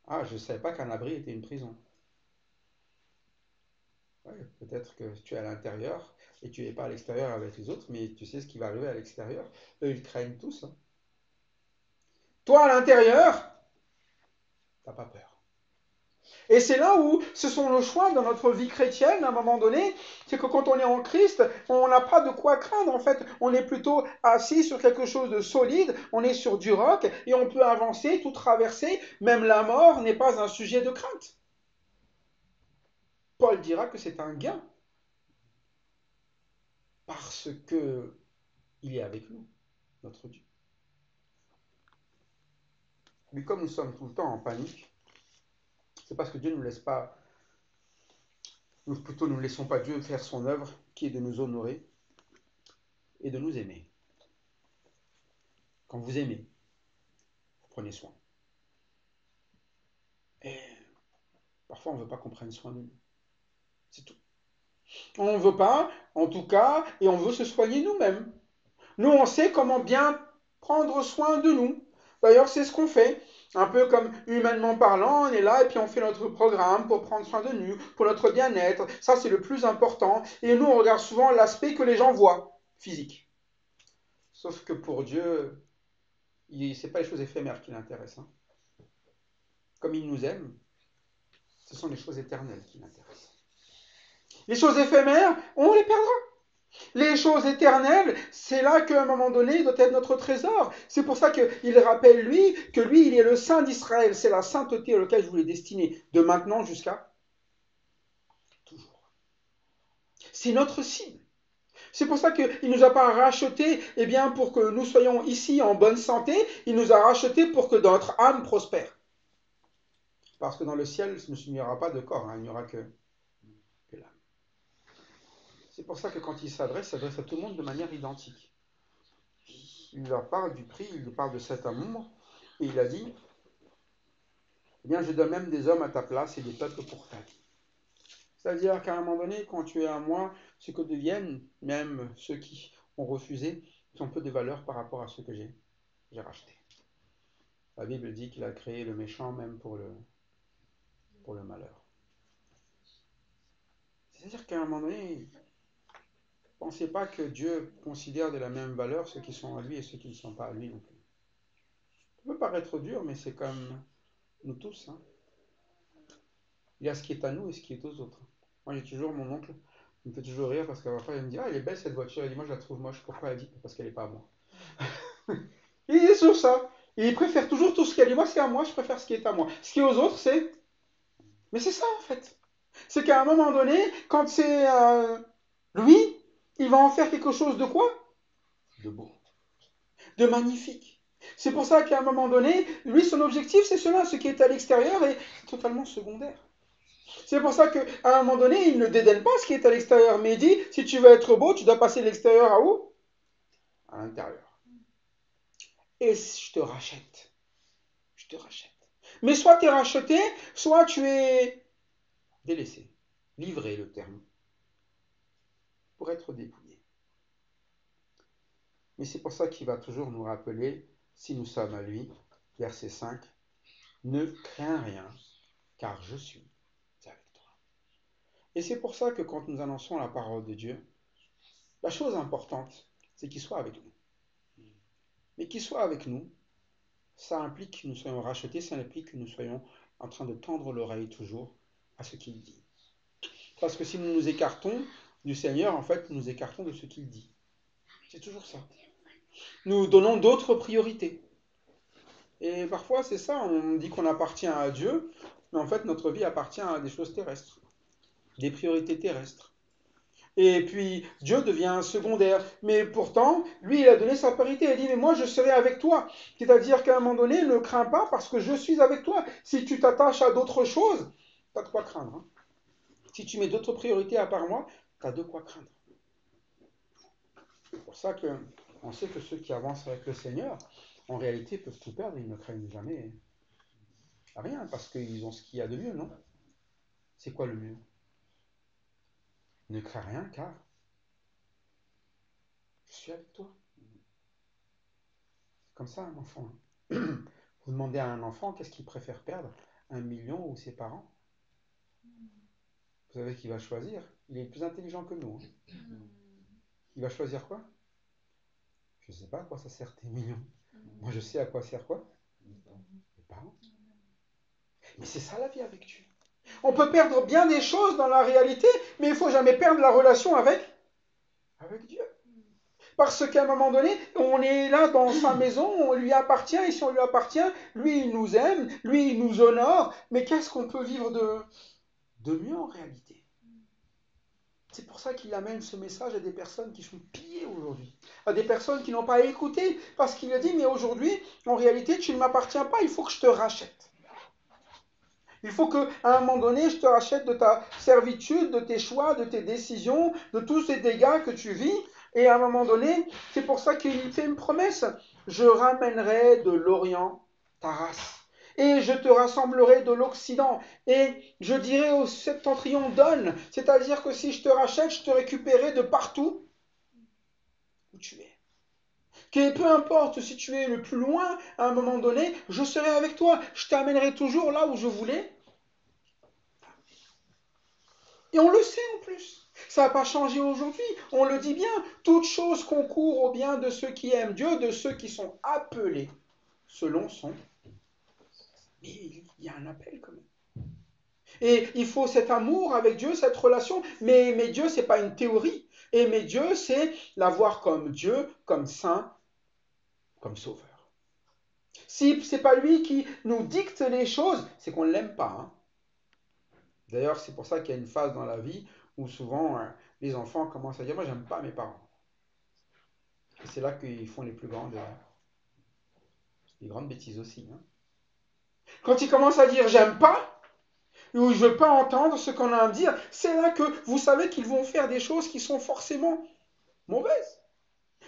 Ah, je ne savais pas qu'un abri était une prison. Ouais, peut-être que tu es à l'intérieur et tu n'es pas à l'extérieur avec les autres, mais tu sais ce qui va arriver à l'extérieur. Eux, ils craignent tous. Hein. Toi, à l'intérieur, t'as pas peur. Et c'est là où ce sont nos choix dans notre vie chrétienne, à un moment donné, c'est que quand on est en Christ, on n'a pas de quoi craindre en fait. On est plutôt assis sur quelque chose de solide, on est sur du roc et on peut avancer, tout traverser. Même la mort n'est pas un sujet de crainte. Paul dira que c'est un gain parce que il est avec nous, notre Dieu. Mais comme nous sommes tout le temps en panique, c'est parce que Dieu ne nous laisse pas, plutôt nous ne laissons pas Dieu faire son œuvre, qui est de nous honorer et de nous aimer. Quand vous aimez, vous prenez soin. Et parfois, on ne veut pas qu'on prenne soin de nous. C'est tout. On ne veut pas, en tout cas, et on veut se soigner nous-mêmes. Nous, on sait comment bien prendre soin de nous. D'ailleurs, c'est ce qu'on fait. Un peu comme humainement parlant, on est là et puis on fait notre programme pour prendre soin de nous, pour notre bien-être. Ça, c'est le plus important. Et nous, on regarde souvent l'aspect que les gens voient, physique. Sauf que pour Dieu, ce n'est pas les choses éphémères qui l'intéressent. Comme il nous aime, ce sont les choses éternelles qui l'intéressent. Les choses éphémères, on les perdra. Les choses éternelles, c'est là qu'à un moment donné, doit être notre trésor. C'est pour ça qu'il rappelle, lui, que lui, il est le Saint d'Israël. C'est la sainteté à laquelle je voulais destiner, de maintenant jusqu'à toujours. C'est notre cible. C'est pour ça qu'il ne nous a pas rachetés pour que nous soyons ici en bonne santé. Il nous a rachetés pour que notre âme prospère. Parce que dans le ciel, il n'y aura pas de corps, il n'y aura que l'âme. C'est pour ça que quand il s'adresse à tout le monde de manière identique. Il leur parle du prix, il parle de cet amour, et il a dit, je donne même des hommes à ta place et des peuples pour ta vie. C'est-à-dire qu'à un moment donné, quand tu es à moi, ce que deviennent même ceux qui ont refusé, sont peu de valeur par rapport à ce que j'ai racheté. La Bible dit qu'il a créé le méchant même pour le malheur. C'est-à-dire qu'à un moment donné, ne pensez pas que Dieu considère de la même valeur ceux qui sont à lui et ceux qui ne sont pas à lui non plus. Ça peut paraître dur, mais c'est comme nous tous. Il y a ce qui est à nous et ce qui est aux autres. Moi, j'ai toujours mon oncle, il me fait toujours rire parce qu'à la fois, il me dit, elle est belle cette voiture. Il dit, moi, je la trouve moche. Pourquoi? Elle dit, parce qu'elle n'est pas à moi. Il est sur ça. Il préfère toujours tout ce qui est à lui. Moi, c'est à moi, je préfère ce qui est à moi. Ce qui est aux autres, c'est... Mais c'est ça, en fait. C'est qu'à un moment donné, quand c'est lui, il va en faire quelque chose de quoi? De beau. De magnifique. C'est pour ça qu'à un moment donné, lui, son objectif, c'est cela. Ce qui est à l'extérieur est totalement secondaire. C'est pour ça qu'à un moment donné, il ne dédaigne pas ce qui est à l'extérieur, mais il dit, si tu veux être beau, tu dois passer de l'extérieur à où? À l'intérieur. Et je te rachète. Je te rachète. Mais soit tu es racheté, soit tu es délaissé, livré le terme, pour être dépouillé. Mais c'est pour ça qu'il va toujours nous rappeler, si nous sommes à lui, verset 5, ne crains rien, car je suis avec toi. Et c'est pour ça que quand nous annonçons la parole de Dieu, la chose importante, c'est qu'il soit avec nous. Mais qu'il soit avec nous, ça implique que nous soyons rachetés, ça implique que nous soyons en train de tendre l'oreille toujours à ce qu'il dit. Parce que si nous nous écartons du Seigneur, en fait, nous nous écartons de ce qu'il dit. C'est toujours ça. Nous donnons d'autres priorités. Et parfois, c'est ça, on dit qu'on appartient à Dieu, mais en fait, notre vie appartient à des choses terrestres, des priorités terrestres. Et puis, Dieu devient secondaire. Mais pourtant, lui, il a donné sa parité. Il a dit, mais moi, je serai avec toi. C'est-à-dire qu'à un moment donné, ne crains pas parce que je suis avec toi. Si tu t'attaches à d'autres choses, tu as de quoi craindre. Si tu mets d'autres priorités à part moi, tu as de quoi craindre. C'est pour ça qu'on sait que ceux qui avancent avec le Seigneur, en réalité, peuvent tout perdre. Ils ne craignent jamais rien parce qu'ils ont ce qu'il y a de mieux, non? C'est quoi le mieux? Ne crains rien car je suis avec toi. C'est comme ça un enfant. Vous demandez à un enfant qu'est-ce qu'il préfère perdre, 1 million ou ses parents? Vous savez qu'il va choisir. Il est plus intelligent que nous. Il va choisir quoi? Je ne sais pas à quoi ça sert tes millions. Moi je sais à quoi sert quoi? Les parents. Mais c'est ça la vie avec Dieu. On peut perdre bien des choses dans la réalité, mais il ne faut jamais perdre la relation avec Dieu. Parce qu'à un moment donné, on est là dans sa maison, on lui appartient, et si on lui appartient, lui il nous aime, lui il nous honore, mais qu'est-ce qu'on peut vivre de mieux en réalité? C'est pour ça qu'il amène ce message à des personnes qui sont pillées aujourd'hui, à des personnes qui n'ont pas écouté, parce qu'il a dit, mais aujourd'hui, en réalité, tu ne m'appartiens pas, il faut que je te rachète. Il faut qu'à un moment donné, je te rachète de ta servitude, de tes choix, de tes décisions, de tous ces dégâts que tu vis. Et à un moment donné, c'est pour ça qu'il fait une promesse. Je ramènerai de l'Orient ta race. Et je te rassemblerai de l'Occident. Et je dirai au septentrion, donne. C'est-à-dire que si je te rachète, je te récupérerai de partout où tu es. Que peu importe si tu es le plus loin, à un moment donné, je serai avec toi. Je t'amènerai toujours là où je voulais. Et on le sait en plus. Ça n'a pas changé aujourd'hui. On le dit bien. Toute chose concourt au bien de ceux qui aiment Dieu, de ceux qui sont appelés selon son. Mais il y a un appel quand même. Et il faut cet amour avec Dieu, cette relation. Mais Dieu, ce n'est pas une théorie. Aimer Dieu, c'est l'avoir comme Dieu, comme saint, comme sauveur. Si ce n'est pas lui qui nous dicte les choses, c'est qu'on ne l'aime pas. Hein. D'ailleurs, c'est pour ça qu'il y a une phase dans la vie où souvent les enfants commencent à dire « Moi, j'aime pas mes parents ». Et c'est là qu'ils font les grandes bêtises aussi. Hein. Quand ils commencent à dire « J'aime pas », ou « Je veux pas entendre ce qu'on a à me dire », c'est là que vous savez qu'ils vont faire des choses qui sont forcément mauvaises.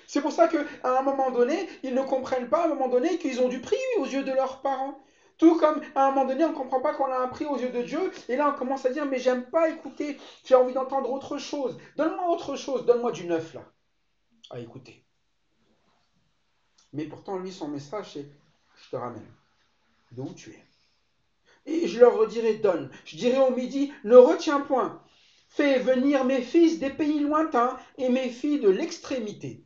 C'est pour ça qu'à un moment donné, ils ne comprennent pas à un moment donné qu'ils ont du prix aux yeux de leurs parents. Tout comme à un moment donné, on ne comprend pas qu'on a un prix aux yeux de Dieu, et là on commence à dire, mais j'aime pas écouter, j'ai envie d'entendre autre chose. Donne-moi autre chose, donne-moi du neuf là, à écouter. Mais pourtant, lui, son message, c'est, je te ramène de où tu es. Et je leur redirai, donne. Je dirai au midi, ne retiens point. Fais venir mes fils des pays lointains et mes filles de l'extrémité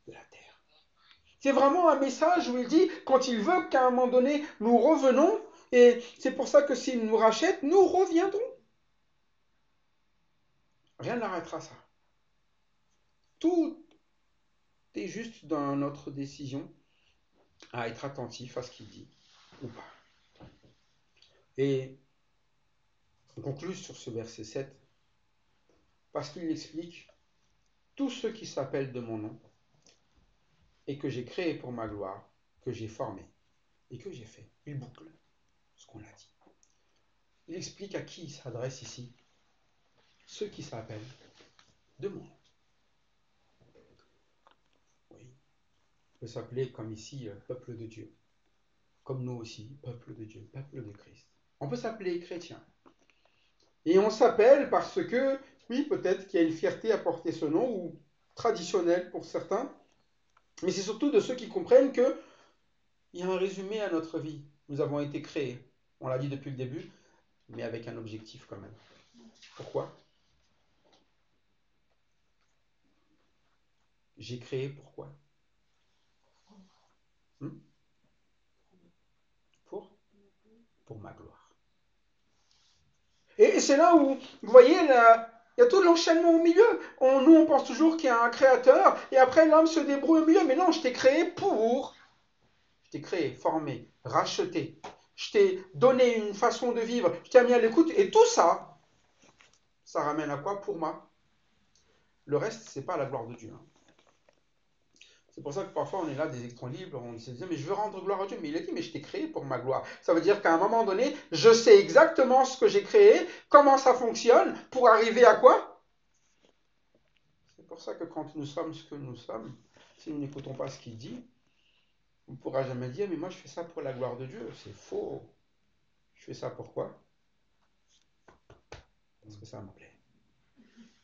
de la terre. C'est vraiment un message où il dit, quand il veut qu'à un moment donné, nous revenons, et c'est pour ça que s'il nous rachète, nous reviendrons. Rien n'arrêtera ça. Tout est juste dans notre décision à être attentif à ce qu'il dit ou pas. Et on conclut sur ce verset 7 parce qu'il explique tous ceux qui s'appellent de mon nom et que j'ai créé pour ma gloire, que j'ai formé et que j'ai fait. Il boucle ce qu'on a dit. Il explique à qui il s'adresse ici. Ceux qui s'appellent de mon nom. Oui. On peut s'appeler comme ici, peuple de Dieu. Comme nous aussi, peuple de Dieu, peuple de Christ. On peut s'appeler chrétien. Et on s'appelle parce que, oui, peut-être qu'il y a une fierté à porter ce nom, ou traditionnel pour certains, mais c'est surtout de ceux qui comprennent qu'il y a un résumé à notre vie. Nous avons été créés, on l'a dit depuis le début, mais avec un objectif quand même. Pourquoi? J'ai créé pourquoi? Pour ma gloire. Et c'est là où, vous voyez, il y a tout l'enchaînement au milieu. Nous, on pense toujours qu'il y a un créateur, et après, l'homme se débrouille au milieu. Mais non, je t'ai créé pour. Je t'ai créé, formé, racheté. Je t'ai donné une façon de vivre. Je t'ai mis à l'écoute. Et tout ça, ça ramène à quoi pour moi? Le reste, c'est pas la gloire de Dieu. Hein. C'est pour ça que parfois on est là des électrons libres, on se dit mais je veux rendre gloire à Dieu, mais il a dit mais je t'ai créé pour ma gloire. Ça veut dire qu'à un moment donné, je sais exactement ce que j'ai créé, comment ça fonctionne, pour arriver à quoi? C'est pour ça que quand nous sommes ce que nous sommes, si nous n'écoutons pas ce qu'il dit, on ne pourra jamais dire mais moi je fais ça pour la gloire de Dieu. C'est faux. Je fais ça pourquoi? Parce que ça me plaît.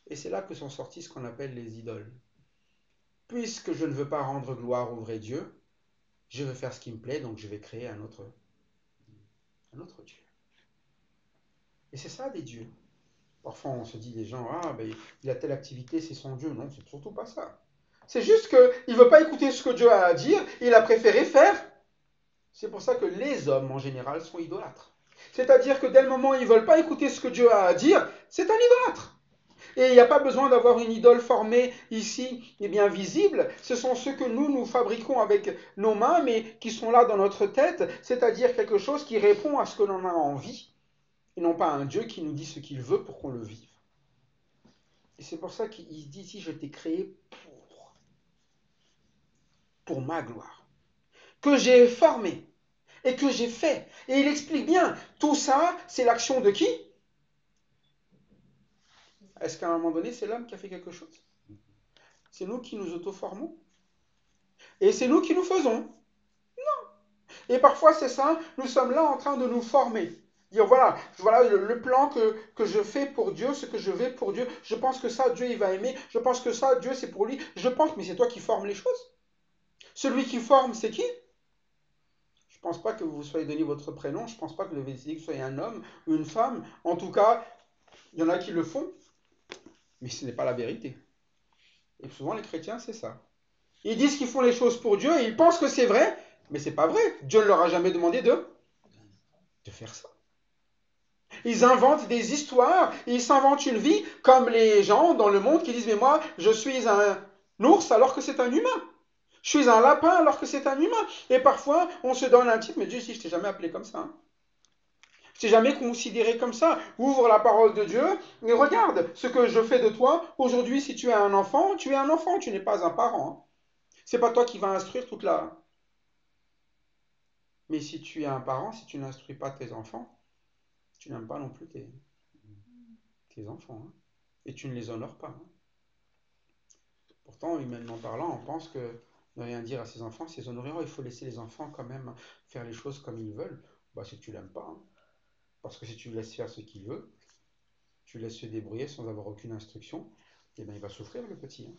Et c'est là que sont sortis ce qu'on appelle les idoles. Puisque je ne veux pas rendre gloire au vrai Dieu, je veux faire ce qui me plaît, donc je vais créer un autre Dieu. Et c'est ça des dieux. Parfois on se dit des gens, ah ben il a telle activité, c'est son Dieu. Non, c'est surtout pas ça. C'est juste qu'il ne veut pas écouter ce que Dieu a à dire, il a préféré faire C'est pour ça que les hommes, en général, sont idolâtres. C'est-à-dire que dès le moment où ils ne veulent pas écouter ce que Dieu a à dire, c'est un idolâtre. Et il n'y a pas besoin d'avoir une idole formée ici, et bien visible. Ce sont ceux que nous fabriquons avec nos mains, mais qui sont là dans notre tête, c'est-à-dire quelque chose qui répond à ce que l'on a envie, et non pas un Dieu qui nous dit ce qu'il veut pour qu'on le vive. Et c'est pour ça qu'il dit ici, je t'ai créé pour ma gloire, que j'ai formé et que j'ai fait. Et il explique bien, tout ça, c'est l'action de qui? Est-ce qu'à un moment donné, c'est l'homme qui a fait quelque chose? C'est nous qui nous auto-formons? Et c'est nous qui nous faisons? Et parfois, c'est ça, nous sommes là en train de nous former. Dire voilà, le plan que je fais pour Dieu, ce que je vais pour Dieu. Je pense que ça, Dieu, il va aimer. Je pense que ça, Dieu, c'est pour lui. Je pense, mais c'est toi qui formes les choses. Celui qui forme, c'est qui? Je ne pense pas que vous soyez donné votre prénom. Je ne pense pas que vous avez décidé que vous soyez un homme ou une femme. En tout cas, il y en a qui le font. Mais ce n'est pas la vérité. Et souvent, les chrétiens, c'est ça. Ils disent qu'ils font les choses pour Dieu et ils pensent que c'est vrai, mais c'est pas vrai. Dieu ne leur a jamais demandé de faire ça. Ils inventent des histoires, ils s'inventent une vie comme les gens dans le monde qui disent mais moi je suis un ours alors que c'est un humain. Je suis un lapin alors que c'est un humain. Et parfois on se donne un titre, mais Dieu si je t'ai jamais appelé comme ça. Hein. Je t'ai jamais considéré comme ça. Ouvre la parole de Dieu et regarde ce que je fais de toi. Aujourd'hui si tu es un enfant, tu n'es pas un parent. Hein. C'est pas toi qui vas instruire toute la... Mais si tu es un parent, si tu n'instruis pas tes enfants, tu n'aimes pas non plus tes enfants. Hein. Et tu ne les honores pas. Hein. Pourtant, humainement parlant, on pense que ne rien dire à ses enfants, c'est les honorer. Oh, il faut laisser les enfants quand même faire les choses comme ils veulent. Bah, c'est que tu l'aimes pas. Hein. Parce que si tu laisses faire ce qu'il veut, tu laisses se débrouiller sans avoir aucune instruction, eh bien, il va souffrir le petit. Hein.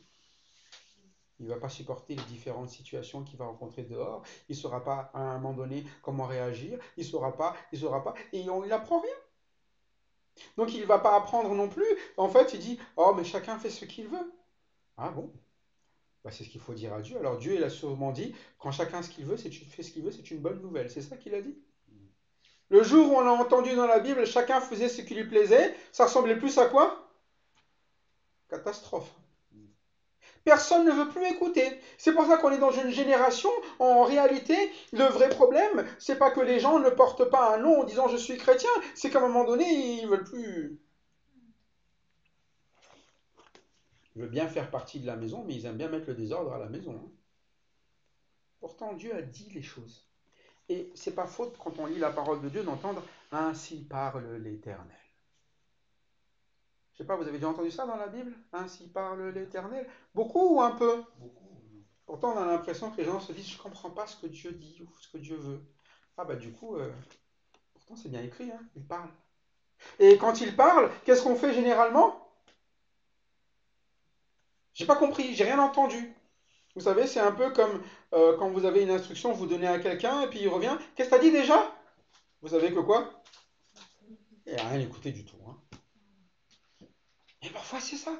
Il ne va pas supporter les différentes situations qu'il va rencontrer dehors. Il ne saura pas à un moment donné comment réagir. Il ne saura pas. Et il n'apprend rien. Donc il ne va pas apprendre non plus. En fait, il dit, oh, mais chacun fait ce qu'il veut. Ah bon? Bah, c'est ce qu'il faut dire à Dieu. Alors Dieu, il a sûrement dit, quand chacun ce qu'il veut, fait ce qu'il veut, c'est une bonne nouvelle. C'est ça qu'il a dit. Le jour où on a entendu dans la Bible, chacun faisait ce qui lui plaisait, ça ressemblait plus à quoi? Catastrophe. Personne ne veut plus écouter. C'est pour ça qu'on est dans une génération, en réalité, le vrai problème, c'est pas que les gens ne portent pas un nom en disant je suis chrétien, c'est qu'à un moment donné, ils veulent plus... Ils veulent bien faire partie de la maison, mais ils aiment bien mettre le désordre à la maison. Hein. Pourtant, Dieu a dit les choses. Et c'est pas faute quand on lit la parole de Dieu d'entendre ainsi parle l'Éternel. Je sais pas, vous avez déjà entendu ça dans la Bible? Ainsi parle l'Éternel. Beaucoup ou un peu? Pourtant, on a l'impression que les gens se disent je comprends pas ce que Dieu dit ou ce que Dieu veut. Ah bah du coup, pourtant c'est bien écrit, hein, il parle. Et quand il parle, qu'est-ce qu'on fait généralement? J'ai pas compris, j'ai rien entendu. Vous savez, c'est un peu comme quand vous avez une instruction, vous donnez à quelqu'un et puis il revient. Qu'est-ce que t'as dit déjà? Vous savez que quoi? Il n'a rien écouté du tout. Hein. Et parfois c'est ça.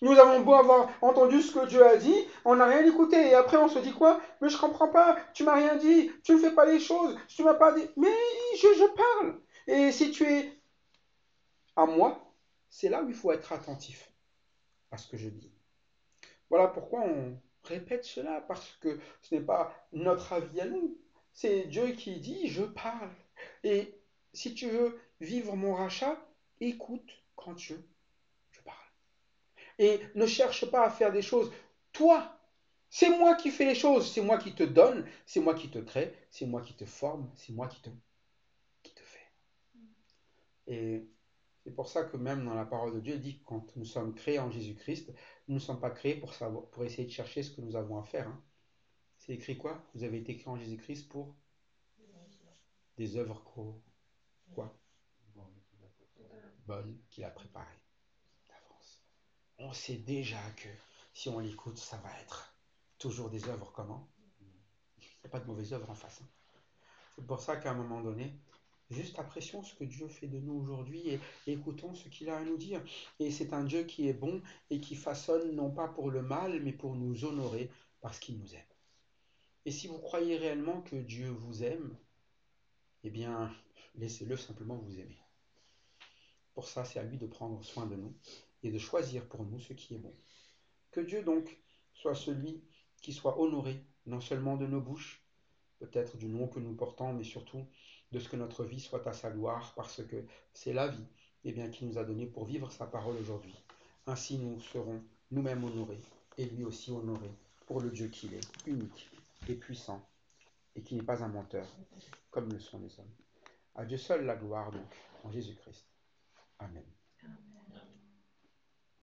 Nous avons beau avoir entendu ce que Dieu a dit, on n'a rien écouté. Et après on se dit quoi? Mais je comprends pas, tu m'as rien dit, tu ne fais pas les choses, tu m'as pas dit. Mais je parle. Et si tu es à moi, c'est là où il faut être attentif à ce que je dis. Voilà pourquoi on répète cela, parce que ce n'est pas notre avis à nous. C'est Dieu qui dit, je parle. Et si tu veux vivre mon rachat, écoute quand je parle. Et ne cherche pas à faire des choses. Toi, c'est moi qui fais les choses, c'est moi qui te donne, c'est moi qui te crée, c'est moi qui te forme, c'est moi qui te fait. Et c'est pour ça que même dans la parole de Dieu, il dit que quand nous sommes créés en Jésus-Christ, nous ne sommes pas créés pour essayer de chercher ce que nous avons à faire. Hein. C'est écrit quoi? Vous avez été créés en Jésus-Christ pour des œuvres quoi? Bonnes qu'il a préparées d'avance. On sait déjà que si on l'écoute, ça va être toujours des œuvres comment? Il n'y a pas de mauvaises œuvres en face. Hein. C'est pour ça qu'à un moment donné, juste apprécions ce que Dieu fait de nous aujourd'hui et écoutons ce qu'il a à nous dire. Et c'est un Dieu qui est bon et qui façonne non pas pour le mal, mais pour nous honorer parce qu'il nous aime. Et si vous croyez réellement que Dieu vous aime, eh bien, laissez-le simplement vous aimer. Pour ça, c'est à lui de prendre soin de nous et de choisir pour nous ce qui est bon. Que Dieu donc soit celui qui soit honoré, non seulement de nos bouches, peut-être du nom que nous portons, mais surtout de ce que notre vie soit à sa gloire, parce que c'est la vie qu'il nous a donnée pour vivre sa parole aujourd'hui. Ainsi nous serons nous-mêmes honorés, et lui aussi honoré, pour le Dieu qu'il est, unique et puissant, et qui n'est pas un menteur, comme le sont les hommes. À Dieu seul la gloire, donc, en Jésus-Christ. Amen. Amen.